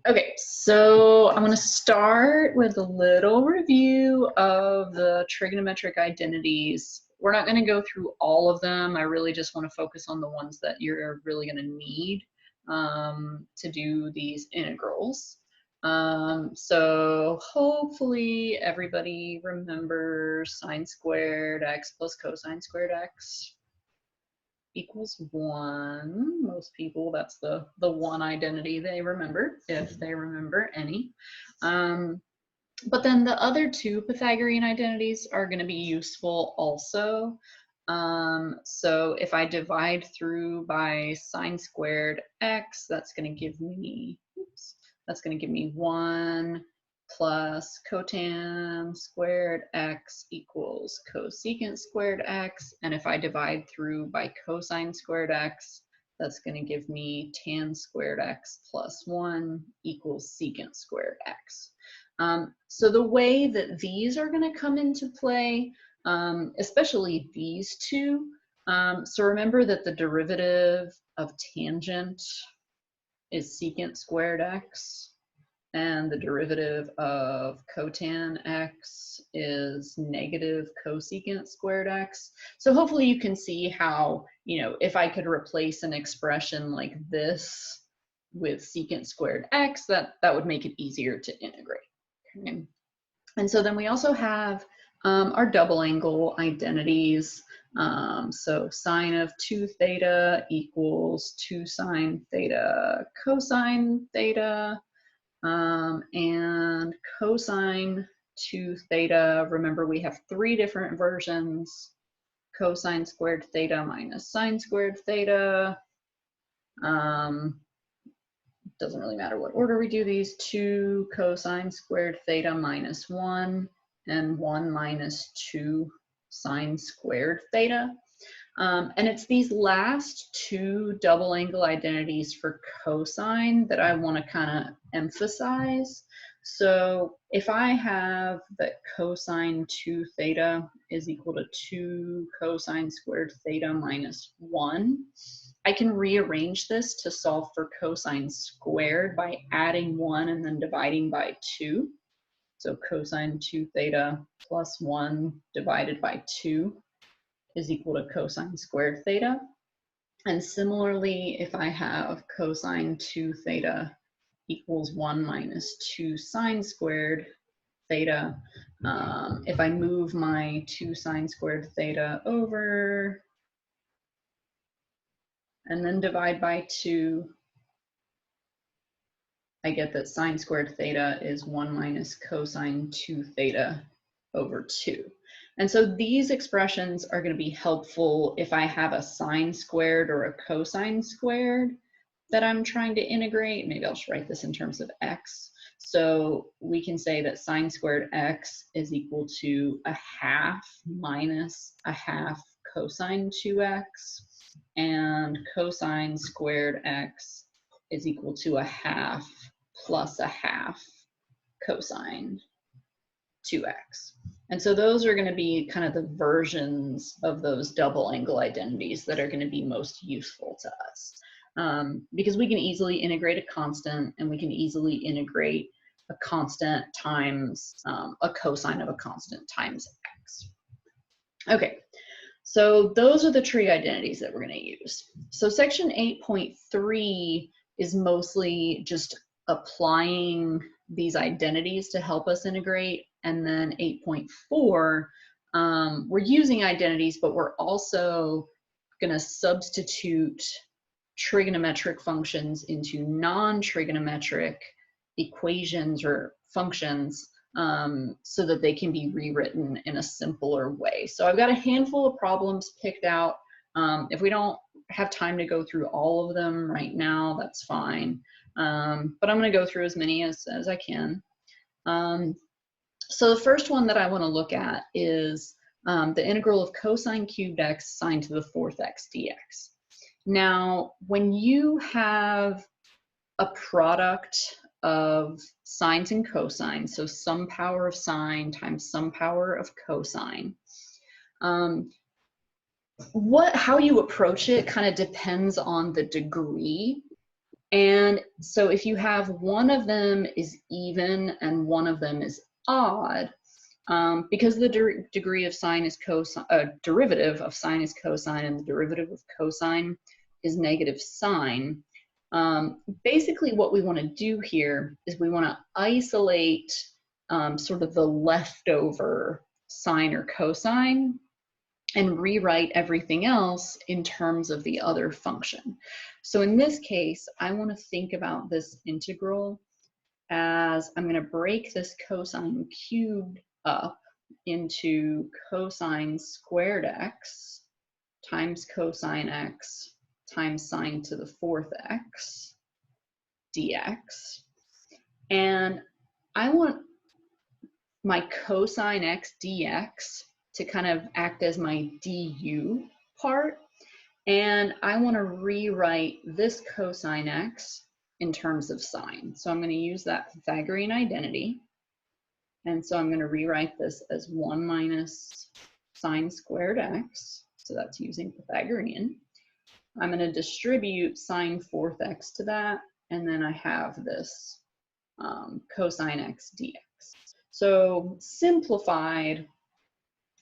Okay, so I'm going to start with a little review of the trigonometric identities. We're not going to go through all of them. I really just want to focus on the ones that you're really going to need to do these integrals. So hopefully everybody remembers sine squared x plus cosine squared x equals 1. Most people, that's the one identity they remember, if they remember any. But then the other two Pythagorean identities are going to be useful also. So if I divide through by sine squared x, that's going to give me, that's going to give me 1 plus cotan squared x equals cosecant squared x. And if I divide through by cosine squared x, that's going to give me tan squared x plus 1 equals secant squared x. So the way that these are going to come into play, especially these two, so remember that the derivative of tangent is secant squared x, and the derivative of cotan x is negative cosecant squared x. So hopefully you can see how, if I could replace an expression like this with secant squared x, that would make it easier to integrate. Okay. And so then we also have our double angle identities. So sine of 2 theta equals 2 sine theta cosine theta. And cosine 2 theta, remember we have 3 different versions: cosine squared theta minus sine squared theta. Doesn't really matter what order we do these. 2 cosine squared theta minus 1, and 1 minus 2 sine squared theta. And it's these last two double angle identities for cosine that I want to kind of emphasize. So if I have that cosine 2 theta is equal to 2 cosine squared theta minus 1, I can rearrange this to solve for cosine squared by adding 1 and then dividing by 2. So cosine 2 theta plus 1 divided by 2 is equal to cosine squared theta. And similarly, if I have cosine 2 theta equals 1 minus 2 sine squared theta, if I move my 2 sine squared theta over and then divide by 2, I get that sine squared theta is 1 minus cosine 2 theta over 2. And so these expressions are going to be helpful if I have a sine squared or a cosine squared that I'm trying to integrate. Maybe I'll just write this in terms of x. So we can say that sine squared x is equal to a half minus a half cosine 2x, and cosine squared x is equal to a half plus a half cosine 2x. And so those are going to be kind of the versions of those double angle identities that are going to be most useful to us. Because we can easily integrate a constant, and we can easily integrate a constant times a cosine of a constant times x. Okay, so those are the trig identities that we're going to use. So section 8.3 is mostly just applying these identities to help us integrate. And then 8.4, we're using identities, but we're also going to substitute trigonometric functions into non-trigonometric equations or functions so that they can be rewritten in a simpler way. So I've got a handful of problems picked out. If we don't have time to go through all of them right now, that's fine. But I'm going to go through as many as I can. So the first one that I want to look at is the integral of cosine cubed x sine to the 4th x dx. Now, when you have a product of sines and cosines, so some power of sine times some power of cosine, how you approach it kind of depends on the degree And so if you have one of them is even and one of them is odd, because the degree of sine is cosine, derivative of sine is cosine, and the derivative of cosine is negative sine. Basically, what we want to do here is we want to isolate sort of the leftover sine or cosine and rewrite everything else in terms of the other function. So in this case, I want to think about this integral as I'm going to break this cosine cubed up into cosine squared x times cosine x times sine to the fourth x dx. And I want my cosine x dx to kind of act as my du part. And I want to rewrite this cosine x in terms of sine. So I'm going to use that Pythagorean identity. And so I'm going to rewrite this as 1 minus sine squared x. So that's using Pythagorean. I'm going to distribute sine fourth x to that. And then I have this cosine x dx. So simplified,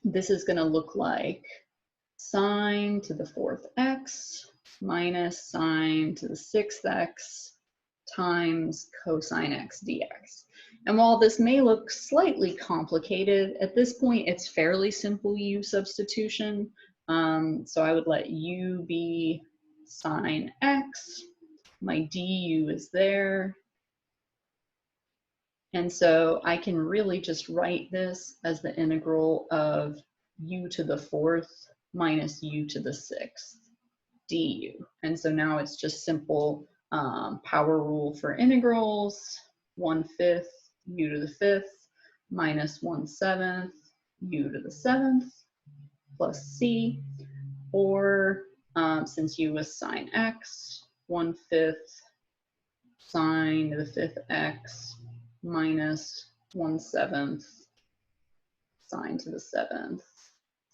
this is going to look like sine to the fourth x minus sine to the sixth x times cosine x dx. And while this may look slightly complicated, at this point it's fairly simple u substitution. So I would let u be sine x, my du is there. And so I can really just write this as the integral of u to the fourth minus u to the sixth du. And so now it's just simple power rule for integrals, 1/5 u to the fifth minus 1/7 u to the seventh plus c, or since u was sine x, 1/5 sine to the fifth x minus 1/7 sine to the seventh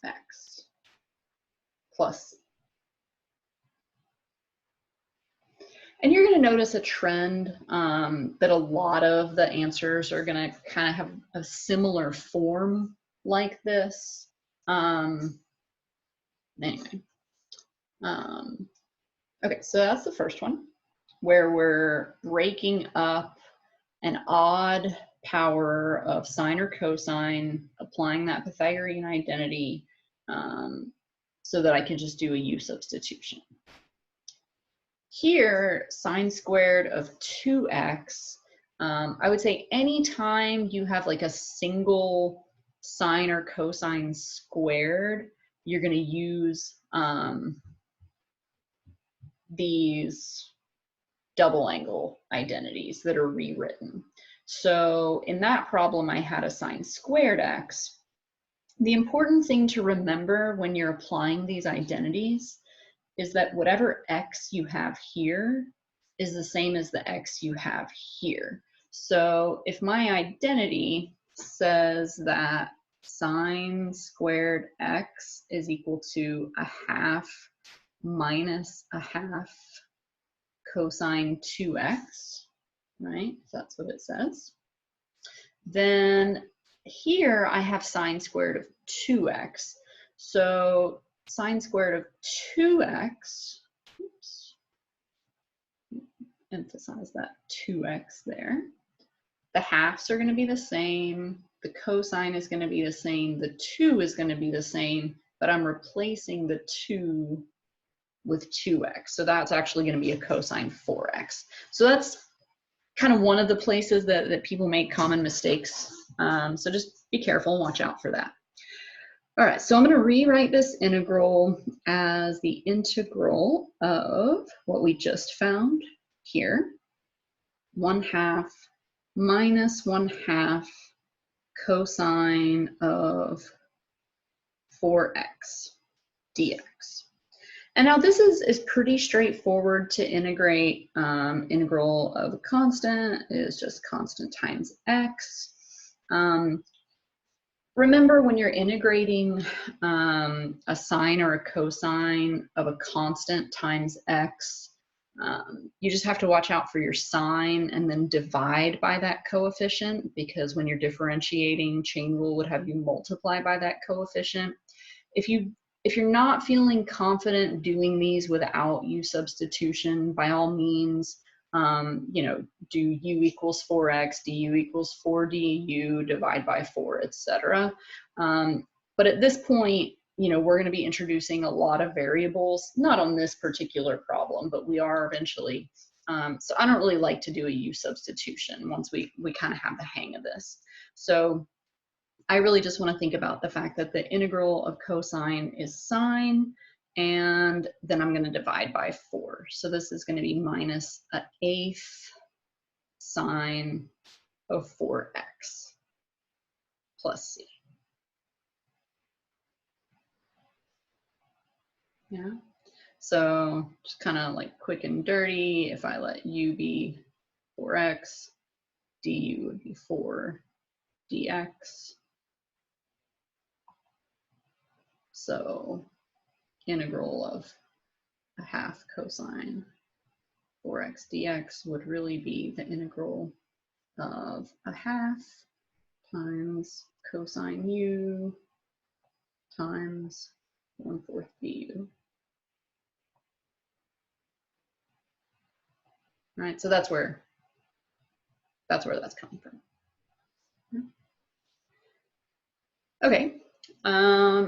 x plus c. And you're going to notice a trend that a lot of the answers are going to kind of have a similar form like this. Anyway, okay, so that's the first one, where we're breaking up an odd power of sine or cosine, applying that Pythagorean identity so that I can just do a u substitution. Here, sine squared of 2x, I would say anytime you have like a single sine or cosine squared, you're going to use these double angle identities that are rewritten. So in that problem, I had a sine squared x. The important thing to remember when you're applying these identities is that whatever x you have here is the same as the x you have here. So if my identity says that sine squared x is equal to 1/2 minus 1/2 cosine 2x, right? So that's what it says. Then here I have sine squared of 2x. So sine squared of 2x, oops, emphasize that 2x there. The halves are going to be the same. The cosine is going to be the same. The 2 is going to be the same, but I'm replacing the 2 with 2x. So that's actually going to be a cosine 4x. So that's kind of one of the places that people make common mistakes. So just be careful and watch out for that. All right, so I'm going to rewrite this integral as the integral of what we just found here, 1/2 minus 1/2 cosine of 4x dx. And now this is pretty straightforward to integrate. Integral of a constant is just constant times x. Remember, when you're integrating a sine or a cosine of a constant times x, You just have to watch out for your sign and then divide by that coefficient, because when you're differentiating, chain rule would have you multiply by that coefficient. If you're not feeling confident doing these without u substitution, by all means, you know, do u equals 4x, du equals 4 du, divide by 4, etc. But at this point, you know, we're going to be introducing a lot of variables, not on this particular problem, but we are eventually. So I don't really like to do a u substitution once we kind of have the hang of this. So I really just want to think about the fact that the integral of cosine is sine, and then I'm going to divide by 4. So this is going to be minus an eighth sine of 4x plus c. Yeah. So just kind of like quick and dirty, if I let u be 4x, du would be 4 dx. So integral of a half cosine 4x dx would really be the integral of a half times cosine u times 1/4 du. Right, so that's where that's coming from. Okay,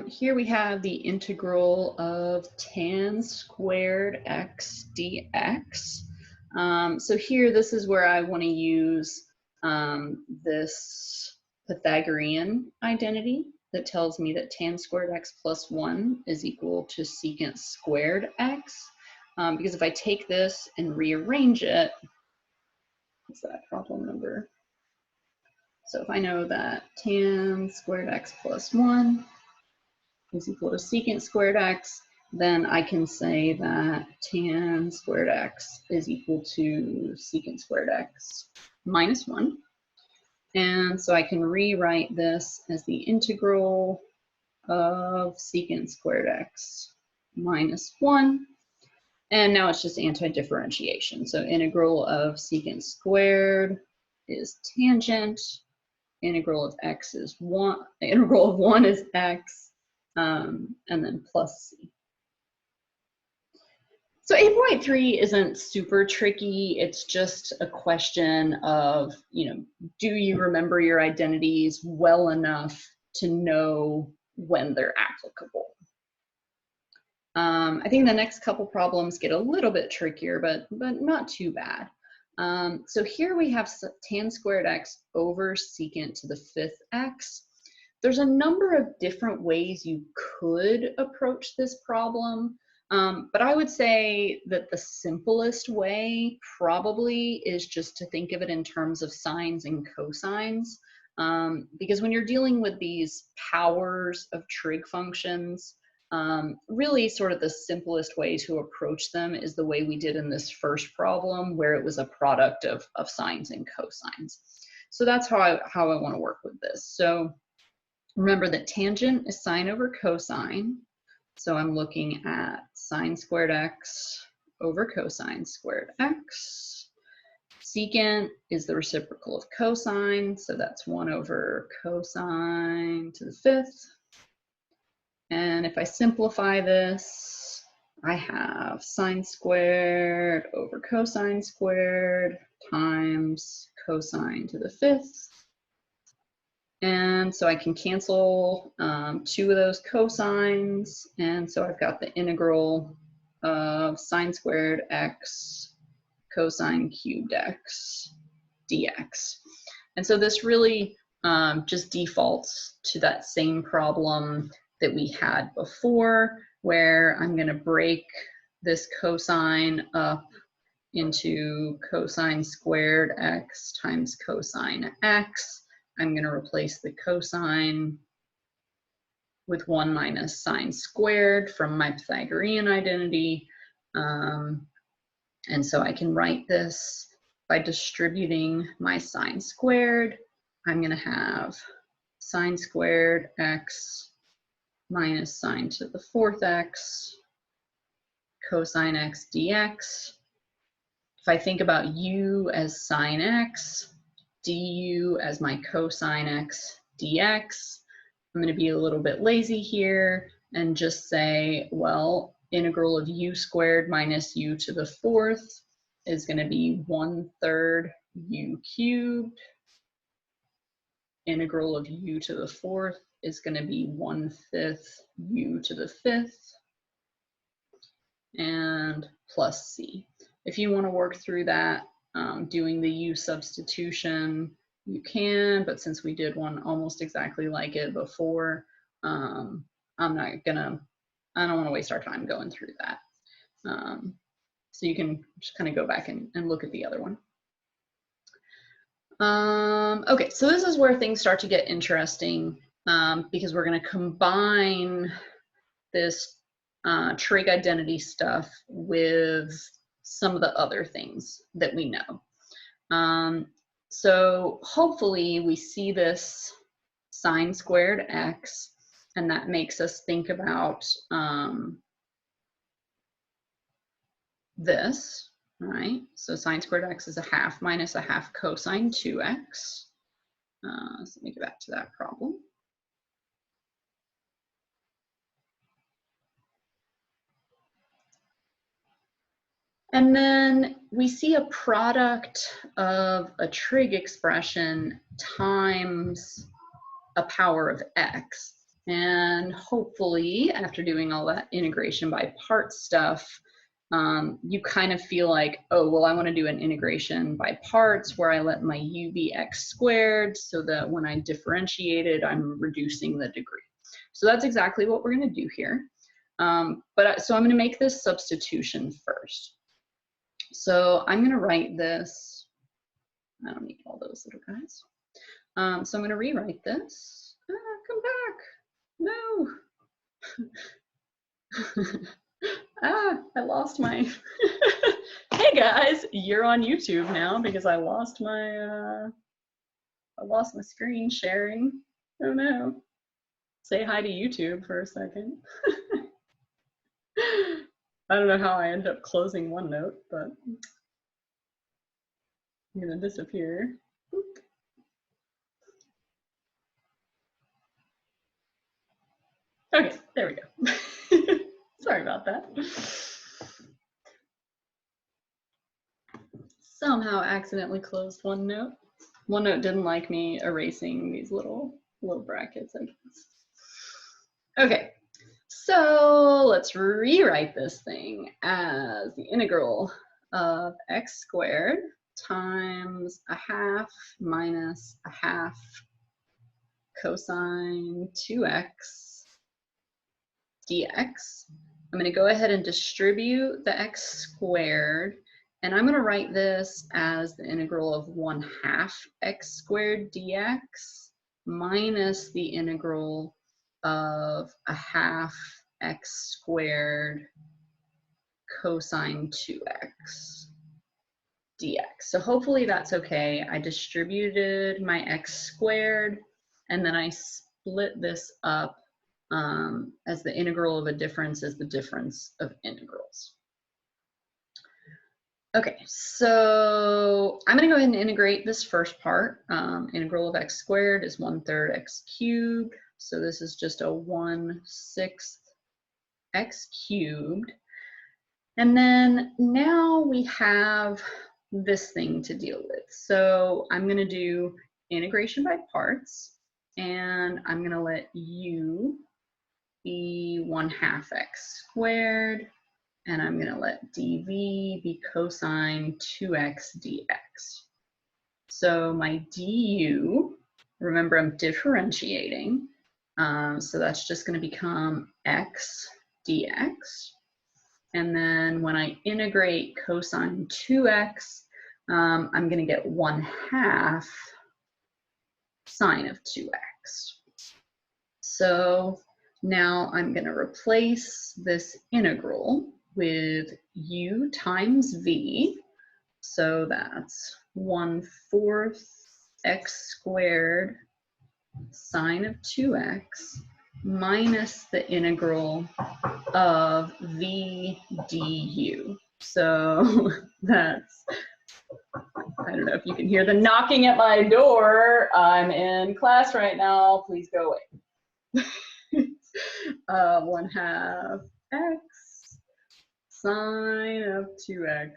here we have the integral of tan squared x dx. So here, this is where I want to use this Pythagorean identity that tells me that tan squared x plus 1 is equal to secant squared x. Because if I take this and rearrange it, what's that problem number? So if I know that tan squared x plus 1 is equal to secant squared x, then I can say that tan squared x is equal to secant squared x minus 1. And so I can rewrite this as the integral of secant squared x minus 1. And now it's just anti-differentiation. So integral of secant squared is tangent. Integral of x is 1. Integral of 1 is x, and then plus c. So 8.3 isn't super tricky. It's just a question of, you know, do you remember your identities well enough to know when they're applicable? I think the next couple problems get a little bit trickier, but not too bad. So here we have tan squared x over secant to the 5th x. There's a number of different ways you could approach this problem, but I would say that the simplest way probably is just to think of it in terms of sines and cosines, because when you're dealing with these powers of trig functions, really sort of the simplest way to approach them is the way we did in this first problem, where it was a product of sines and cosines. So that's how I want to work with this. So remember that tangent is sine over cosine. So I'm looking at sine squared x over cosine squared x. Secant is the reciprocal of cosine, so that's 1 over cosine to the 5th. And if I simplify this, I have sine squared over cosine squared times cosine to the 5th. And so I can cancel 2 of those cosines. And so I've got the integral of sine squared x cosine cubed x dx. And so this really just defaults to that same problem that we had before, where I'm going to break this cosine up into cosine squared x times cosine x. I'm going to replace the cosine with 1 minus sine squared from my Pythagorean identity. And so I can write this by distributing my sine squared. I'm going to have sine squared x minus sine to the 4th x cosine x dx. if I think about u as sine x, du as my cosine x dx, I'm going to be a little bit lazy here and just say, well, integral of u squared minus u to the fourth is going to be 1/3 u cubed. Integral of u to the fourth is going to be 1/5 u to the fifth, and plus c. If you want to work through that, doing the u substitution, you can, but since we did one almost exactly like it before, I don't want to waste our time going through that. So you can just kind of go back and look at the other one. Okay, so this is where things start to get interesting, because we're going to combine this trig identity stuff with some of the other things that we know. So hopefully we see this sine squared x, and that makes us think about this, right? So sine squared x is 1/2 minus 1/2 cosine 2x. So let me get back to that problem. And then we see a product of a trig expression times a power of x. And hopefully, after doing all that integration by parts stuff, you kind of feel like, oh, well, I want to do an integration by parts where I let my u be x squared so that when I differentiate it, I'm reducing the degree. So that's exactly what we're going to do here. So I'm going to make this substitution first. So I'm going to write this. I don't need all those little guys. So I'm going to rewrite this. Come back. No. I lost my. Hey guys, you're on YouTube now because I lost my screen sharing. Oh no. Say hi to YouTube for a second. I don't know how I ended up closing OneNote, but I'm gonna disappear. Oop. Okay, there we go. Sorry about that. Somehow accidentally closed OneNote. OneNote didn't like me erasing these little brackets, I guess. Okay, so let's rewrite this thing as the integral of x squared times 1/2 minus 1/2 cosine 2x dx. I'm going to go ahead and distribute the x squared, and I'm going to write this as the integral of 1/2 x squared dx minus the integral of 1/2 x squared cosine 2x dx. So hopefully that's okay. I distributed my x squared, and then I split this up as the integral of a difference is the difference of integrals. Okay, so I'm going to go ahead and integrate this first part. Integral of x squared is 1/3 x cubed. So this is just a 1/6 x cubed. And then now we have this thing to deal with. So I'm going to do integration by parts, and I'm going to let u be 1/2 x squared, and I'm going to let dv be cosine 2x dx. So my du, remember I'm differentiating, so that's just going to become x dx. And then when I integrate cosine 2x, I'm going to get 1/2 sine of 2x. So now I'm going to replace this integral with u times v. So that's 1/4 x squared sine of 2x minus the integral of v du. So that's, I don't know if you can hear the knocking at my door. I'm in class right now. Please go away. 1/2 x sine of 2x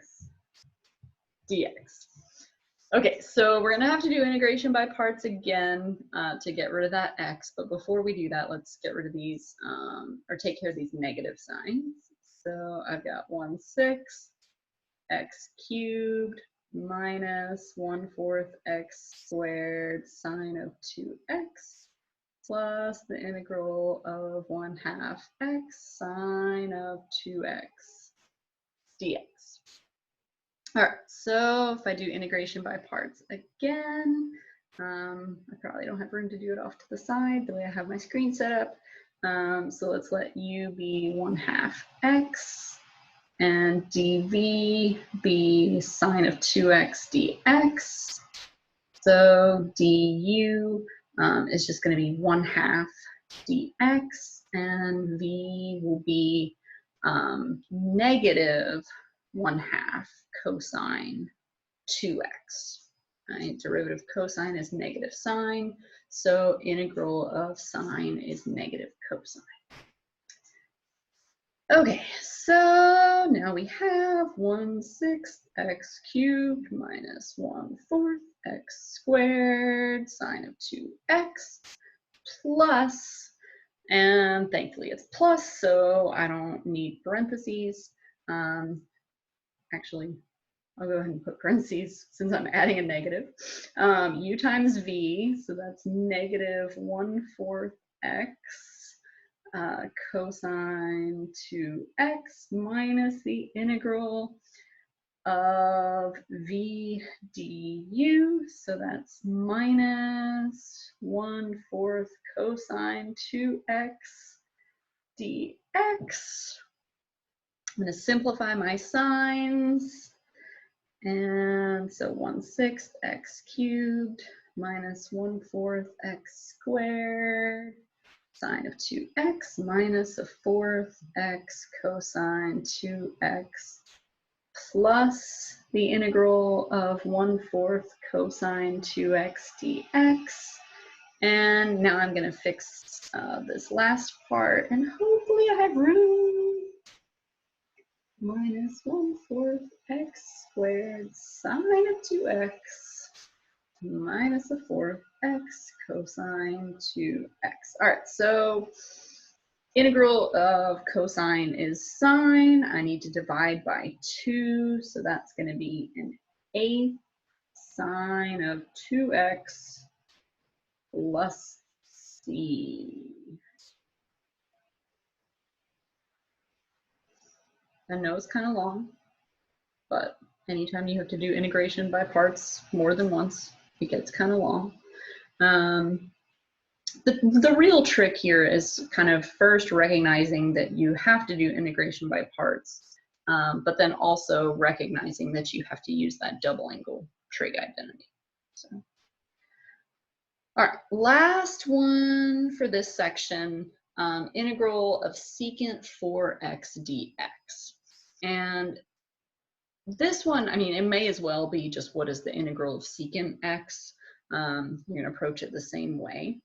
dx. Okay, so we're gonna have to do integration by parts again to get rid of that x, but before we do that, let's get rid of these, or take care of these negative signs. So I've got 1/6 x cubed minus 1/4 x squared sine of 2x plus the integral of 1/2 x sine of 2x dx. All right, so if I do integration by parts again, I probably don't have room to do it off to the side the way I have my screen set up. So let's let u be 1/2 x and dv be sine of 2x dx. So du is just going to be 1/2 dx, and v will be negative 1/2 cosine 2x. Right? Derivative of cosine is negative sine, so integral of sine is negative cosine. Okay, so now we have 1/6 x cubed minus 1/4 x squared sine of 2x plus, and thankfully it's plus, so I don't need parentheses. Actually, I'll go ahead and put parentheses since I'm adding a negative. U times v, so that's negative 1/4 x cosine 2x minus the integral of v du, so that's minus 1/4 cosine 2x dx. I'm going to simplify my signs, and so 1/6 x cubed minus 1/4 x squared sine of 2x minus 1/4 x cosine 2x plus the integral of 1/4 cosine 2x dx. And now I'm going to fix this last part, and hopefully I have room. Minus 1/4 x squared sine of 2x minus 1/4 x cosine 2x. All right, so integral of cosine is sine. I need to divide by 2, so that's going to be an 1/8 sine of 2x plus c. I know it's kind of long, but anytime you have to do integration by parts more than once, it gets kind of long. The real trick here is kind of first recognizing that you have to do integration by parts, but then also recognizing that you have to use that double angle trig identity. So, all right, last one for this section, integral of secant 4x dx. And this one, I mean, it may as well be just what is the integral of secant x. You're going to approach it the same way.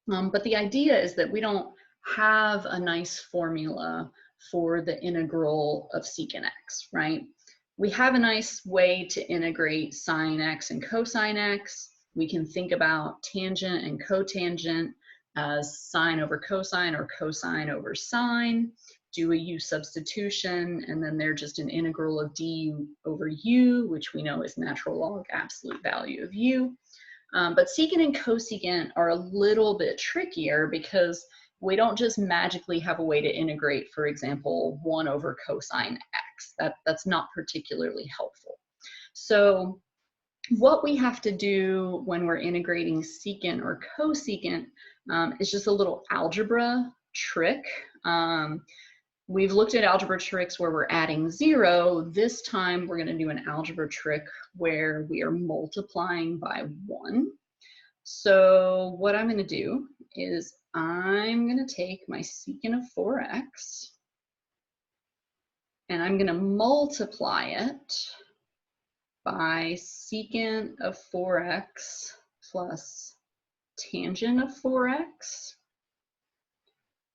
But the idea is that we don't have a nice formula for the integral of secant x, right? We have a nice way to integrate sine x and cosine x. We can think about tangent and cotangent as sine over cosine or cosine over sine. Do a u substitution, and then they're just an integral of du over u, which we know is natural log absolute value of u. But secant and cosecant are a little bit trickier because we don't just magically have a way to integrate, for example, 1 over cosine x. That's not particularly helpful. So what we have to do when we're integrating secant or cosecant is just a little algebra trick. We've looked at algebra tricks where we're adding 0. This time we're going to do an algebra trick where we are multiplying by 1. So what I'm going to do is I'm going to take my secant of 4x, and I'm going to multiply it by secant of 4x plus tangent of 4x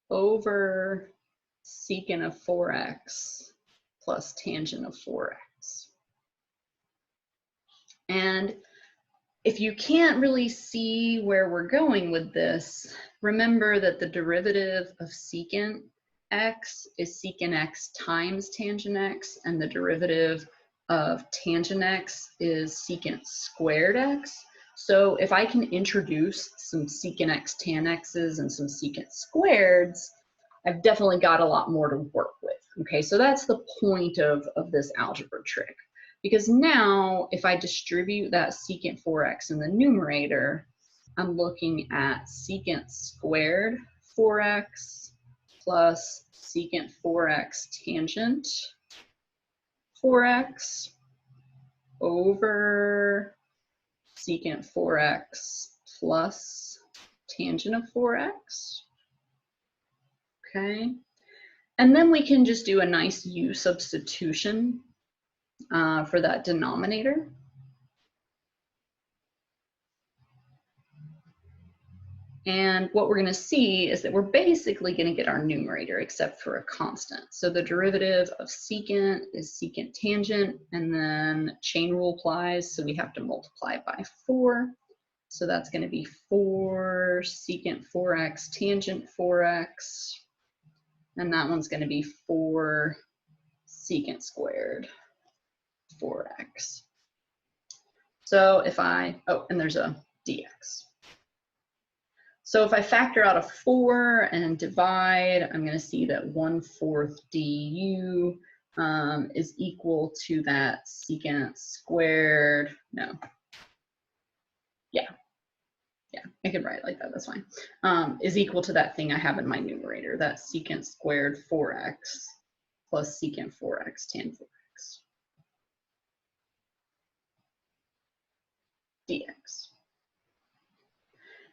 over secant of 4x plus tangent of 4x. And if you can't really see where we're going with this, remember that the derivative of secant x is secant x times tangent x, and the derivative of tangent x is secant squared x. So if I can introduce some secant x tan x's and some secant squareds, I've definitely got a lot more to work with. Okay, so that's the point of this algebra trick. Because now, if I distribute that secant 4x in the numerator, I'm looking at secant squared 4x plus secant 4x tangent 4x over secant 4x plus tangent of 4x. Okay, and then we can just do a nice u substitution for that denominator. And what we're going to see is that we're basically going to get our numerator except for a constant. So the derivative of secant is secant tangent, and then chain rule applies, so we have to multiply by 4. So that's going to be 4 secant 4x tangent 4x, and that one's going to be 4 secant squared 4x. So if I, oh, and there's a dx. So if I factor out a 4 and divide, I'm going to see that 1/4 du is equal to that secant squared, no, yeah, I can write it like that, that's fine, is equal to that thing I have in my numerator, that secant squared 4x plus secant 4x tan 4x dx.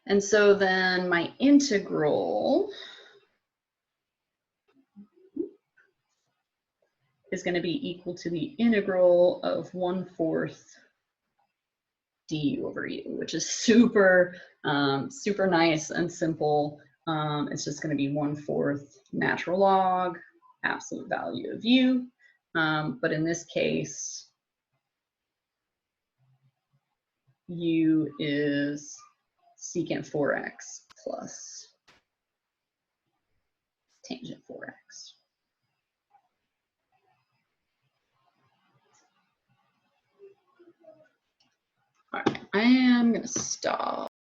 And so then my integral is going to be equal to the integral of 1/4 du over u, which is super, super nice and simple. It's just going to be 1/4 natural log absolute value of u. But in this case, u is secant 4x plus tangent 4x. All right, I am going to stop.